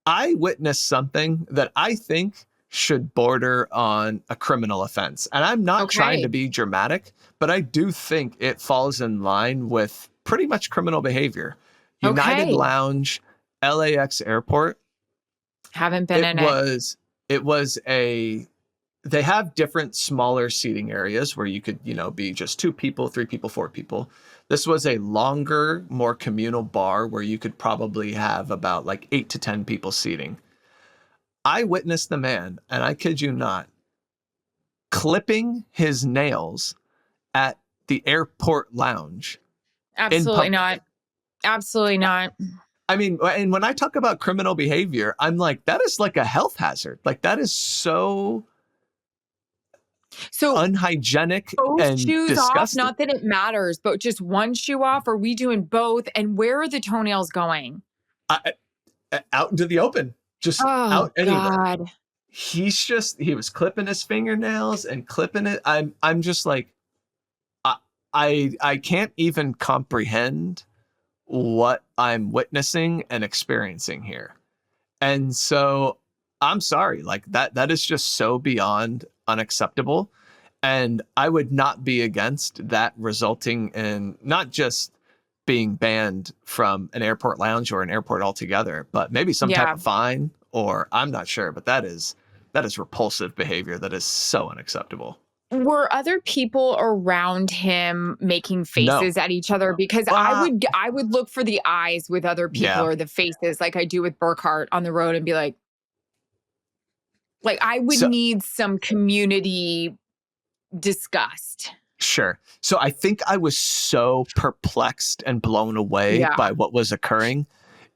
I witnessed something that I think should border on a criminal offense. And I'm not trying to be dramatic, but I do think it falls in line with pretty much criminal behavior. United Okay. Lounge, LAX airport. Haven't been in it. It was they have different smaller seating areas where you could, be just 2 people, 3 people, 4 people. This was a longer, more communal bar where you could probably have about like 8 to 10 people seating. I witnessed the man, and I kid you not, clipping his nails at the airport lounge. Absolutely not. Absolutely not. I mean, and when I talk about criminal behavior, I'm like, that is like a health hazard. Like, that is so unhygienic and shoes disgusting. off, not that it matters, but just one shoe off. Are we doing both? And where are the toenails going? Out into the open, just out anywhere. God. He was clipping his fingernails and clipping it. I'm just like, I can't even comprehend what I'm witnessing and experiencing here. And so I'm sorry, like that is just so beyond unacceptable. And I would not be against that resulting in not just being banned from an airport lounge or an airport altogether, but maybe some type of fine, or I'm not sure, but that is repulsive behavior that is so unacceptable. Were other people around him making faces at each other? Because I would look for the eyes with other people or the faces like I do with Burkhart on the road and be like I would need some community disgust. Sure. So I think I was so perplexed and blown away by what was occurring.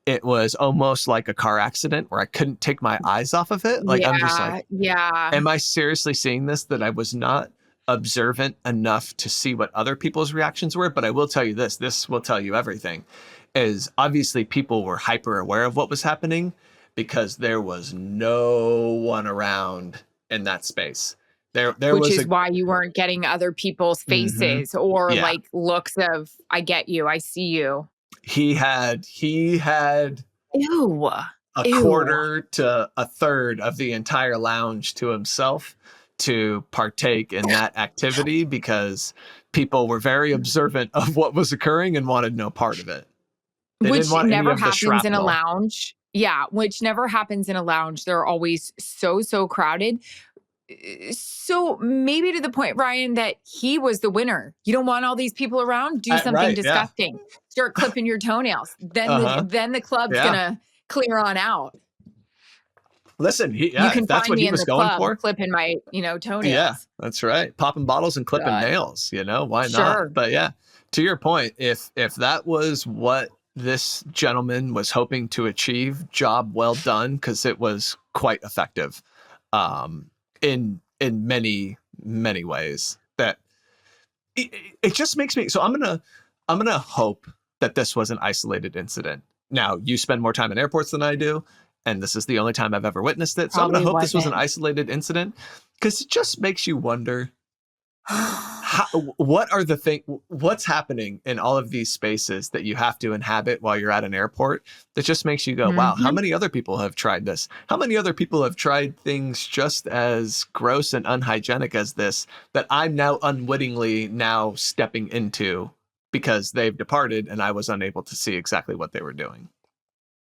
It was almost like a car accident where I couldn't take my eyes off of it. Like, I'm just like, am I seriously seeing this? That I was not observant enough to see what other people's reactions were. But I will tell you this will tell you everything, is obviously people were hyper aware of what was happening because there was no one around in that space. Which is why you weren't getting other people's faces or like looks of, I get you, I see you. He had a quarter to a third of the entire lounge to himself to partake in that activity because people were very observant of what was occurring and wanted no part of it. Which never happens in a lounge. Yeah, which never happens in a lounge. They're always so crowded. So maybe to the point, Ryan, that he was the winner. You don't want all these people around? Do something disgusting. Yeah. Start clipping your toenails. Then the club's gonna clear on out. Listen, you can that's what he was going for. Clipping my, toenails. Yeah, that's right. Popping bottles and clipping nails. Why not? But yeah, to your point, if that was what this gentleman was hoping to achieve, job well done, because it was quite effective. In many ways, that it just makes me. So I'm gonna hope that this was an isolated incident. Now, you spend more time in airports than I do, and this is the only time I've ever witnessed it. So I'm gonna hope this was an isolated incident, because it just makes you wonder what's happening in all of these spaces that you have to inhabit while you're at an airport that just makes you go, wow, how many other people have tried this? How many other people have tried things just as gross and unhygienic as this that I'm now unwittingly now stepping into because they've departed and I was unable to see exactly what they were doing?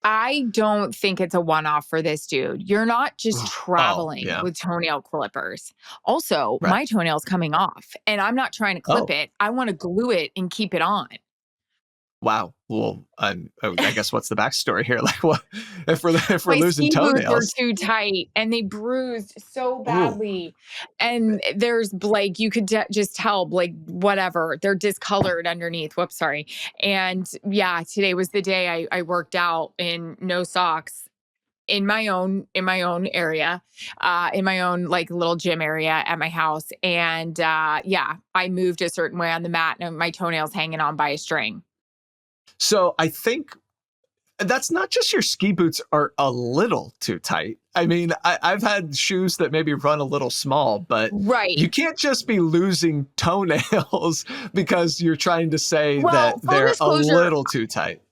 I don't think it's a one-off for this dude. You're not just traveling with toenail clippers. Also, my toenail's coming off and I'm not trying to clip it. I want to glue it and keep it on. Wow. Well, I guess what's the backstory here? Like, what if we're losing toenails? Were too tight and they bruised so badly. Ooh. And there's like, you could just tell, like, whatever, they're discolored underneath. Whoops, sorry. And yeah, today was the day I worked out in no socks in my own area, in my own like little gym area at my house. And I moved a certain way on the mat and my toenails hanging on by a string. So I think that's not just your ski boots are a little too tight. I mean, I've had shoes that maybe run a little small, but you can't just be losing toenails because you're trying to say that they're a little too tight.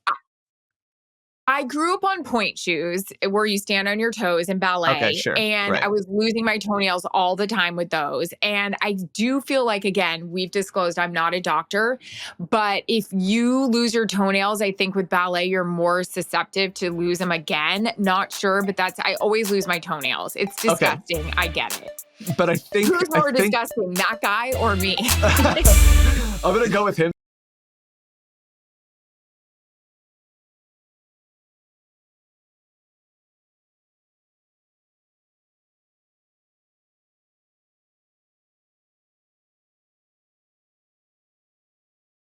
I grew up on point shoes where you stand on your toes in ballet. Okay, sure. And Right. I was losing my toenails all the time with those. And I do feel like, again, we've disclosed I'm not a doctor, but if you lose your toenails, I think with ballet, you're more susceptible to lose them again. Not sure, but I always lose my toenails. It's disgusting. Okay. I get it. But I think who's more disgusting, that guy or me? I'm going to go with him.